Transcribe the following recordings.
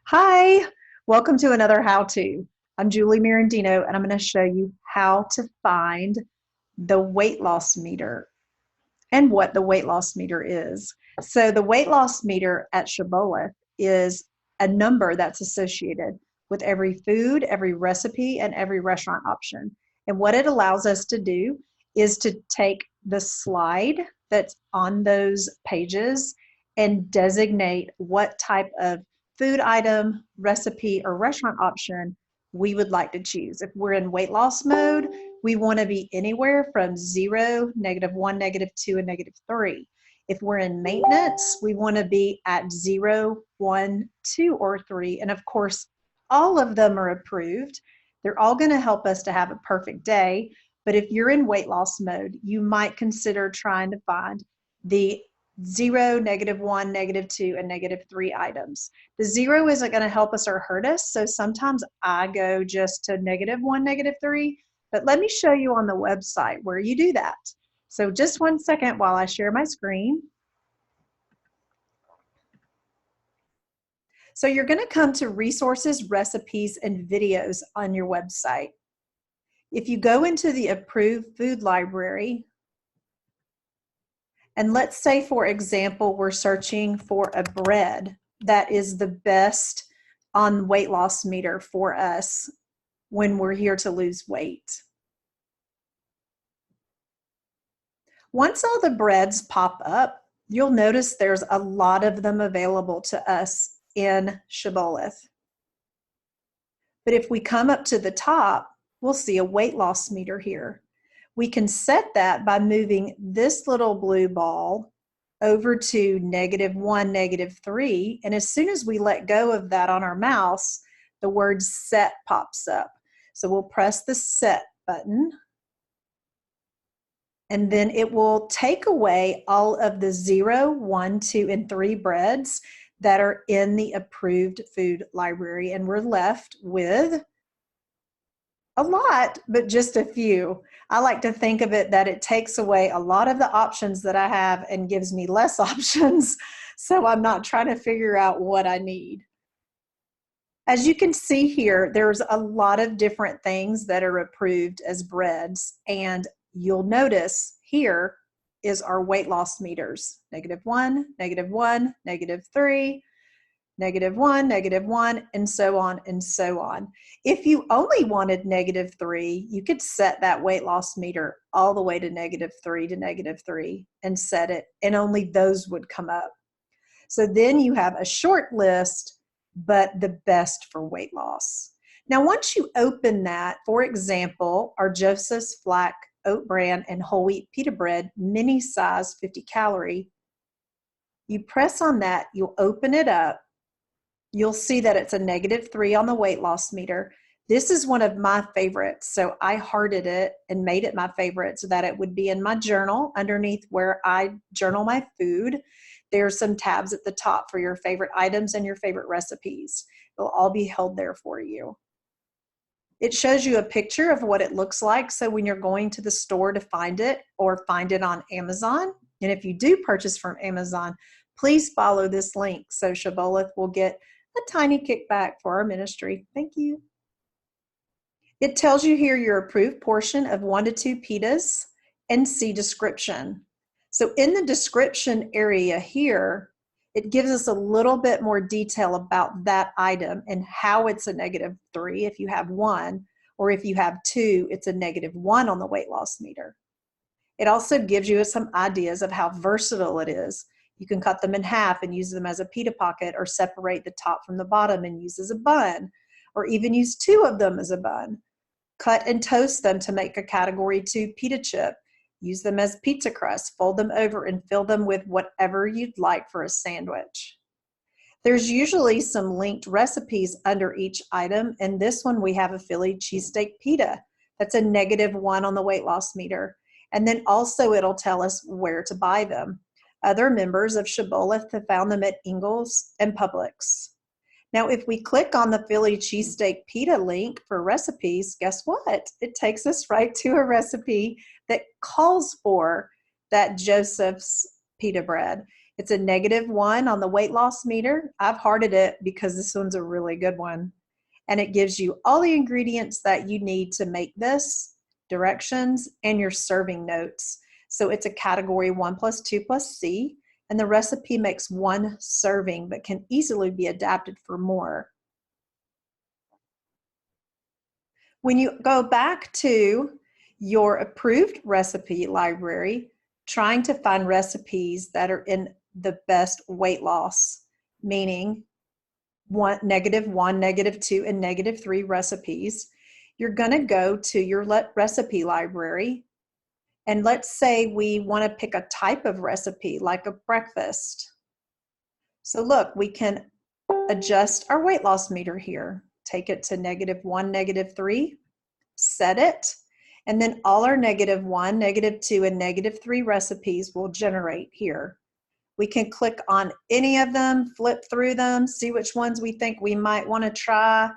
Hi, welcome to another how-to. I'm Julie Mirandino and I'm going to show you how to find the weight loss meter and what the weight loss meter is. So the weight loss meter at Shibboleth is a number that's associated with every food, every recipe, and every restaurant option. And what it allows us to do is to take the slide that's on those pages and designate what type of food item, recipe, or restaurant option we would like to choose. If we're in weight loss mode, we want to be anywhere from 0, -1, -2, and -3. If we're in maintenance, we want to be at 0, 1, 2, or 3. And of course, all of them are approved. They're all going to help us to have a perfect day. But if you're in weight loss mode, you might consider trying to find the 0, -1, -2, and -3 items. The 0 isn't going to help us or hurt us. So sometimes I go just to -1, -3. But let me show you on the website where you do that. So just one second while I share my screen. So you're going to come to resources, recipes, and videos on your website. If you go into the approved food library, and let's say, for example, we're searching for a bread that is the best on weight loss meter for us when we're here to lose weight. Once all the breads pop up, you'll notice there's a lot of them available to us in Shibboleth. But if we come up to the top, we'll see a weight loss meter here. We can set that by moving this little blue ball over to -1, -3. And as soon as we let go of that on our mouse, the word set pops up. So we'll press the set button. And then it will take away all of the 0, 1, 2, and 3 breads that are in the approved food library. And we're left with a lot, but just a few. I like to think of it that it takes away a lot of the options that I have and gives me less options. So I'm not trying to figure out what I need. As you can see here, there's a lot of different things that are approved as breads, and you'll notice here is our weight loss meters: -1, -1, -3, -1, -1, and so on and so on. If you only wanted -3, you could set that weight loss meter all the way to -3 to -3 and set it, and only those would come up. So then you have a short list, but the best for weight loss. Now, once you open that, for example, our Joseph's Flack Oat Bran and Whole Wheat Pita Bread, mini size, 50 calorie, you press on that, you'll open it up. You'll see that it's a -3 on the weight loss meter. This is one of my favorites, so I hearted it and made it my favorite so that it would be in my journal underneath where I journal my food. There's some tabs at the top for your favorite items and your favorite recipes. They'll all be held there for you. It shows you a picture of what it looks like, so when you're going to the store to find it or find it on Amazon, and if you do purchase from Amazon, please follow this link so Shibboleth will get a tiny kickback for our ministry. Thank you. It tells you here your approved portion of 1 to 2 pitas and see description. So in the description area here, it gives us a little bit more detail about that item and how it's a -3 if you have 1, or if you have 2, it's a -1 on the weight loss meter. It also gives you some ideas of how versatile it is. You can cut them in half and use them as a pita pocket, or separate the top from the bottom and use as a bun, or even use 2 of them as a bun. Cut and toast them to make a category 2 pita chip. Use them as pizza crust, fold them over, and fill them with whatever you'd like for a sandwich. There's usually some linked recipes under each item, and this one we have a Philly cheesesteak pita. That's a -1 on the weight loss meter. And then also it'll tell us where to buy them. Other members of Shibboleth have found them at Ingles and Publix. Now, if we click on the Philly cheesesteak pita link for recipes, guess what? It takes us right to a recipe that calls for that Joseph's pita bread. It's a -1 on the weight loss meter. I've hearted it because this one's a really good one. And it gives you all the ingredients that you need to make this, directions, and your serving notes. So it's a category 1 + 2 + C, and the recipe makes 1 serving, but can easily be adapted for more. When you go back to your approved recipe library, trying to find recipes that are in the best weight loss, meaning -1, -2, and -3 recipes, you're going to go to your recipe library. And let's say we want to pick a type of recipe like a breakfast. So look, we can adjust our weight loss meter here. Take it to -1, -3, set it, and then all our -1, -2, and -3 recipes will generate here. We can click on any of them, flip through them, see which ones we think we might want to try.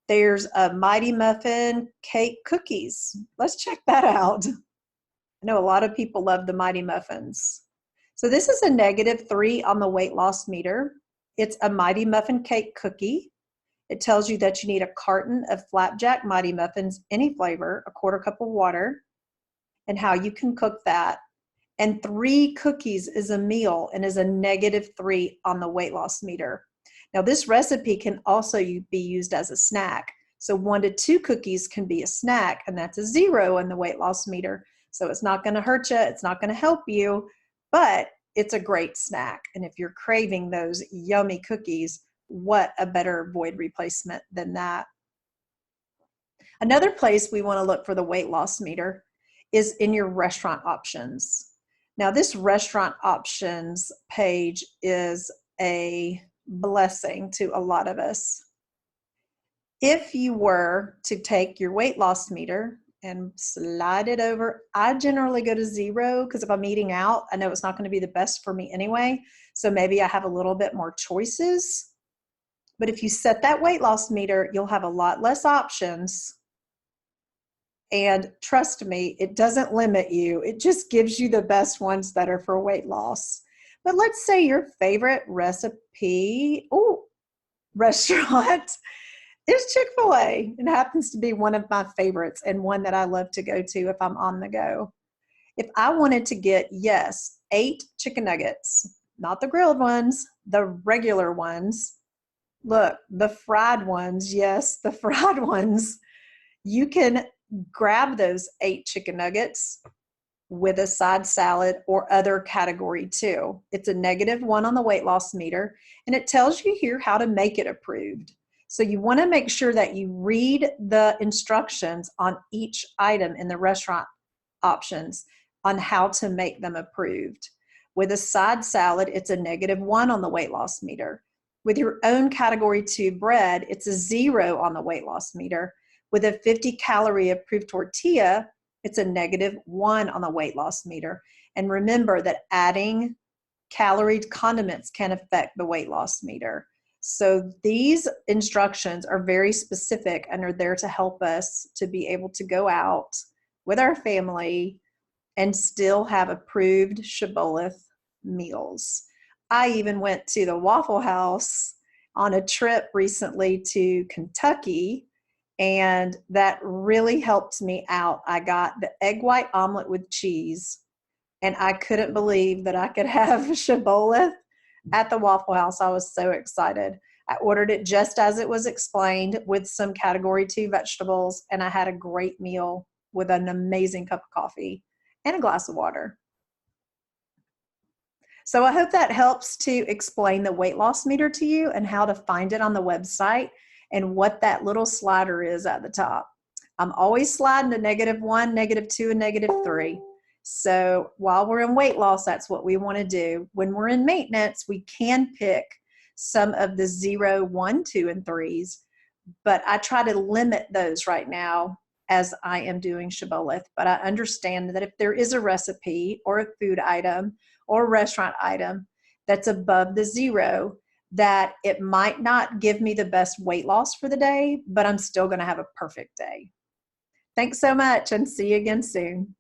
There's a Mighty Muffin cake cookies. Let's check that out. I know a lot of people love the Mighty Muffins. So this is a -3 on the weight loss meter. It's a Mighty Muffin cake cookie. It tells you that you need a carton of Flapjack Mighty Muffins, any flavor, a 1/4 cup of water, and how you can cook that. And 3 cookies is a meal and is a -3 on the weight loss meter. Now this recipe can also be used as a snack. So 1 to 2 cookies can be a snack, and that's a 0 on the weight loss meter. So it's not going to hurt you, it's not going to help you, but it's a great snack. And if you're craving those yummy cookies, what a better void replacement than that. Another place we want to look for the weight loss meter is in your restaurant options. Now this restaurant options page is a blessing to a lot of us. If you were to take your weight loss meter and slide it over, I generally go to 0 because if I'm eating out, I know it's not going to be the best for me anyway. So maybe I have a little bit more choices. But if you set that weight loss meter, you'll have a lot less options. And trust me, it doesn't limit you. It just gives you the best ones that are for weight loss. But let's say your favorite restaurant is Chick-fil-A. It happens to be one of my favorites and one that I love to go to if I'm on the go. If I wanted to get, yes, 8 chicken nuggets, not the grilled ones, the regular ones. Look, the fried ones, yes, the fried ones. You can grab those 8 chicken nuggets with a side salad or other category 2. It's a -1 on the weight loss meter, and it tells you here how to make it approved. So you want to make sure that you read the instructions on each item in the restaurant options on how to make them approved. With a side salad, it's a -1 on the weight loss meter. With your own category 2 bread, it's a 0 on the weight loss meter. With a 50-calorie approved tortilla, it's a -1 on the weight loss meter. And remember that adding calorie condiments can affect the weight loss meter. So these instructions are very specific and are there to help us to be able to go out with our family and still have approved Shibboleth meals. I even went to the Waffle House on a trip recently to Kentucky, and that really helped me out. I got the egg white omelet with cheese, and I couldn't believe that I could have Shibboleth at the Waffle House. I was so excited. I ordered it just as it was explained with some category 2 vegetables, and I had a great meal with an amazing cup of coffee and a glass of water. So I hope that helps to explain the weight loss meter to you and how to find it on the website and what that little slider is at the top. I'm always sliding to -1, -2, and -3. So while we're in weight loss, that's what we want to do. When we're in maintenance, we can pick some of the 0, 1, 2, and 3s, but I try to limit those right now as I am doing Shibboleth. But I understand that if there is a recipe or a food item or a restaurant item that's above the 0, that it might not give me the best weight loss for the day, but I'm still going to have a perfect day. Thanks so much, and see you again soon.